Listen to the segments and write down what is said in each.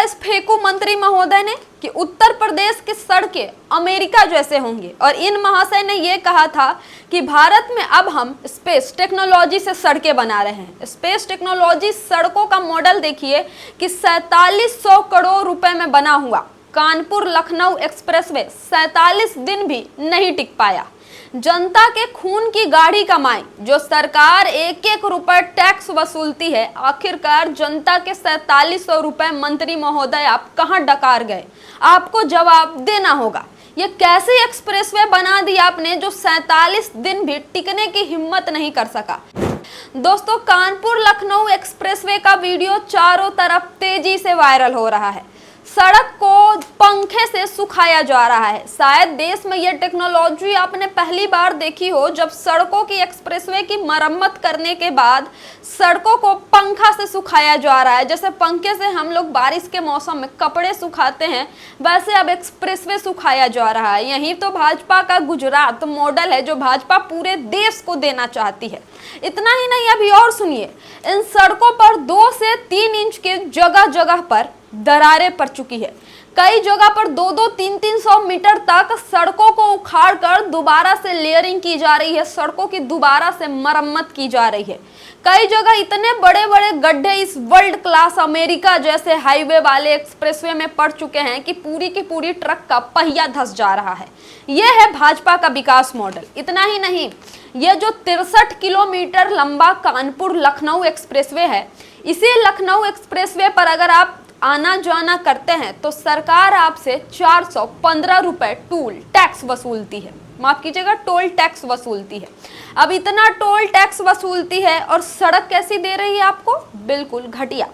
इस फेंकू मंत्री महोदय ने कि उत्तर प्रदेश की सड़कें अमेरिका जैसे होंगे, और इन महाशय ने यह कहा था कि भारत में अब हम स्पेस टेक्नोलॉजी से सड़कें बना रहे हैं। स्पेस टेक्नोलॉजी सड़कों का मॉडल देखिए कि 4700 करोड़ रुपए में बना हुआ कानपुर लखनऊ एक्सप्रेसवे 47 दिन भी नहीं टिक पाया। जनता के खून की गाढ़ी कमाई जो सरकार एक एक रुपए टैक्स वसूलती है, आखिरकार जनता के 4700 रुपए मंत्री महोदय आप कहां डकार गए? आपको जवाब देना होगा। ये कैसे एक्सप्रेसवे बना दी आपने जो 47 दिन भी टिकने की हिम्मत नहीं कर सका। दोस्तों, कानपुर लखनऊ एक्सप्रेसवे का वीडियो चारों तरफ तेजी से वायरल हो रहा है। सड़क को पंखे से सुखाया जा रहा है। शायद देश में यह टेक्नोलॉजी आपने पहली बार देखी हो, जब सड़कों की एक्सप्रेसवे की मरम्मत करने के बाद सड़कों को पंखा से सुखाया जा रहा है। जैसे पंखे से हम लोग बारिश के मौसम में कपड़े सुखाते हैं, वैसे अब एक्सप्रेसवे सुखाया जा रहा है। यही तो भाजपा का गुजरात मॉडल है जो भाजपा पूरे देश को देना चाहती है। इतना ही नहीं, अभी और सुनिए, इन सड़कों पर 2 से 3 इंच के जगह जगह पर दरारें पड़ चुकी है। कई जगह पर 2-2, 300 मीटर तक सड़कों को उखाड़कर दोबारा से लेयरिंग की जा रही है, सड़कों की दोबारा से मरम्मत की जा रही है। कई जगह इतने बड़े बड़े गड्ढे इस वर्ल्ड क्लास अमेरिका जैसे हाईवे वाले एक्सप्रेसवे में पड़ चुके हैं कि पूरी की पूरी ट्रक का पहिया धंस जा रहा है। यह है भाजपा का विकास मॉडल। इतना ही नहीं, यह जो 63 किलोमीटर लंबा कानपुर लखनऊ एक्सप्रेसवे है, इसी लखनऊ एक्सप्रेसवे पर अगर आप आना जाना करते हैं तो सरकार आपसे 415 रुपए टोल टैक्स वसूलती है। माफ कीजिएगा, टोल टैक्स वसूलती है। अब इतना टोल टैक्स वसूलती है और सड़क कैसी दे रही है आपको? बिल्कुल घटिया।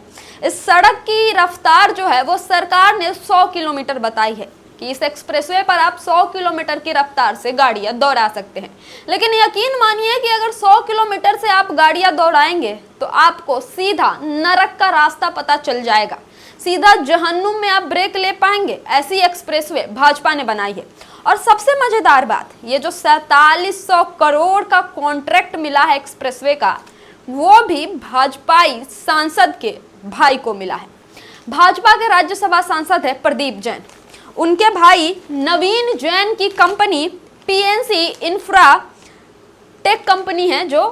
इस सड़क की रफ्तार जो है वो सरकार ने 100 किलोमीटर बताई है कि इस एक्सप्रेसवे पर आप 100 किलोमीटर की रफ्तार से गाड़ियां दौड़ा सकते हैं। लेकिन यकीन मानिए कि अगर 100 किलोमीटर से आप गाड़ियां दौड़ाएंगे तो आपको सीधा नरक का रास्ता पता चल जाएगा। सीधा जहन्नुम में आप ब्रेक ले पाएंगे। ऐसी एक्सप्रेसवे भाजपा ने बनाई है। और सबसे मजेदार बात, ये जो 4700 करोड़ का कॉन्ट्रैक्ट मिला है एक्सप्रेसवे का, वो भी भाजपाई सांसद के भाई को मिला है। भाजपा के राज्यसभा सांसद है प्रदीप जैन। उनके भाई नवीन जैन की company PNC infra tech company है जो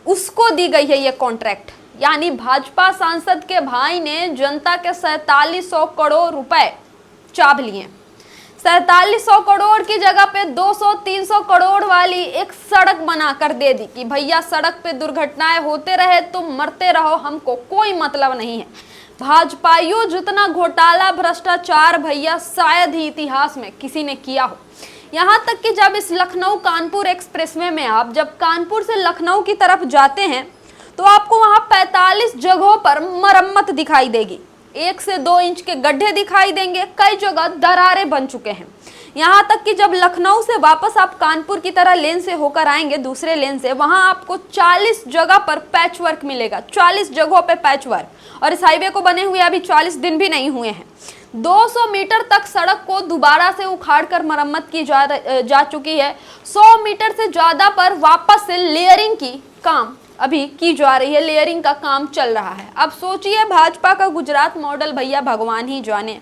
उसको दी गई है ये कॉन्ट्रैक्ट। यानी भाजपा सांसद के भाई ने जनता के 4700 करोड़ रुपए चाभ लिए। 4700 करोड़ की जगह पे 200-300 करोड़ वाली एक सड़क बनाकर दे दी कि भैया सड़क पे दुर्घटनाएं होते रहे, तुम मरते रहो, हमको कोई मतलब नहीं है। भाजपाइयों जितना घोटाला भ्रष्टाचार भैया शायद ही इतिहास में किसी ने किया हो। यहाँ तक कि जब इस लखनऊ कानपुर एक्सप्रेसवे में आप जब कानपुर से लखनऊ की तरफ जाते हैं तो आपको वहां 45 जगहों पर मरम्मत दिखाई देगी। 1 से 2 इंच के गड्ढे दिखाई देंगे, कई जगह दरारें बन चुके हैं। यहाँ तक कि जब लखनऊ से वापस आप कानपुर की तरह लेन से होकर आएंगे, दूसरे लेन से, वहां आपको 40 जगह पर पैच वर्क मिलेगा। 40 जगहों पे पैच वर्क, और इस हाईवे को बने हुए अभी 40 दिन भी नहीं हुए हैं। 200 मीटर तक सड़क को दोबारा से उखाड़कर मरम्मत की जा चुकी है। 100 मीटर से ज्यादा पर वापस से लेयरिंग की काम अभी की जा रही है, लेयरिंग का काम चल रहा है। अब सोचिए, भाजपा का गुजरात मॉडल भैया भगवान ही जाने।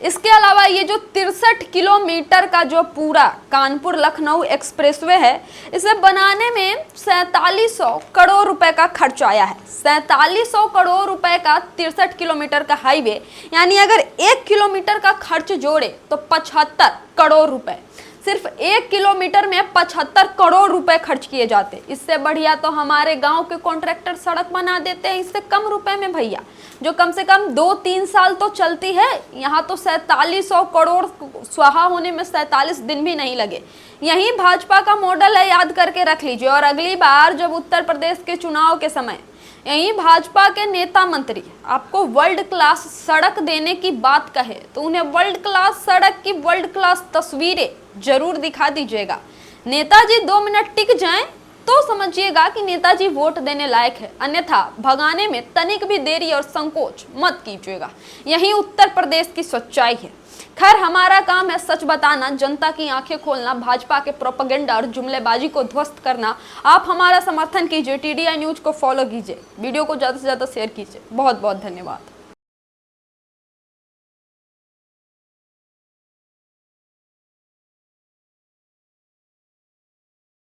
इसके अलावा ये जो 63 किलोमीटर का जो पूरा कानपुर लखनऊ एक्सप्रेसवे है, इसे बनाने में 4700 करोड़ रुपए का खर्च आया है। 4700 करोड़ रुपए का 63 किलोमीटर का हाईवे, यानी अगर 1 किलोमीटर का खर्च जोड़े तो 75 करोड़ रुपए। सिर्फ 1 किलोमीटर में 75 करोड़ रुपए खर्च किए जाते। इससे बढ़िया तो हमारे गांव के कॉन्ट्रैक्टर सड़क बना देते हैं इससे कम रुपए में भैया, जो कम से कम 2-3 साल तो चलती है। यहाँ तो 4700 करोड़ स्वाहा होने में 47 दिन भी नहीं लगे। यही भाजपा का मॉडल है, याद करके रख लीजिए। और अगली बार जब उत्तर प्रदेश के चुनाव के समय यही भाजपा के नेता मंत्री आपको वर्ल्ड क्लास सड़क देने की बात कहे तो उन्हें वर्ल्ड क्लास सड़क की वर्ल्ड क्लास तस्वीरें जरूर दिखा दीजिएगा। नेताजी 2 मिनट टिक जाएं तो समझिएगा कि नेताजी वोट देने लायक है, अन्यथा भगाने में तनिक भी देरी और संकोच मत कीजिएगा। यही उत्तर प्रदेश की सच्चाई है। खैर, हमारा काम है सच बताना, जनता की आंखें खोलना, भाजपा के प्रोपेगेंडा और जुमलेबाजी को ध्वस्त करना। आप हमारा समर्थन कीजिए, TDI न्यूज को फॉलो कीजिए, वीडियो को ज़्यादा से ज़्यादा शेयर कीजिए। बहुत बहुत धन्यवाद।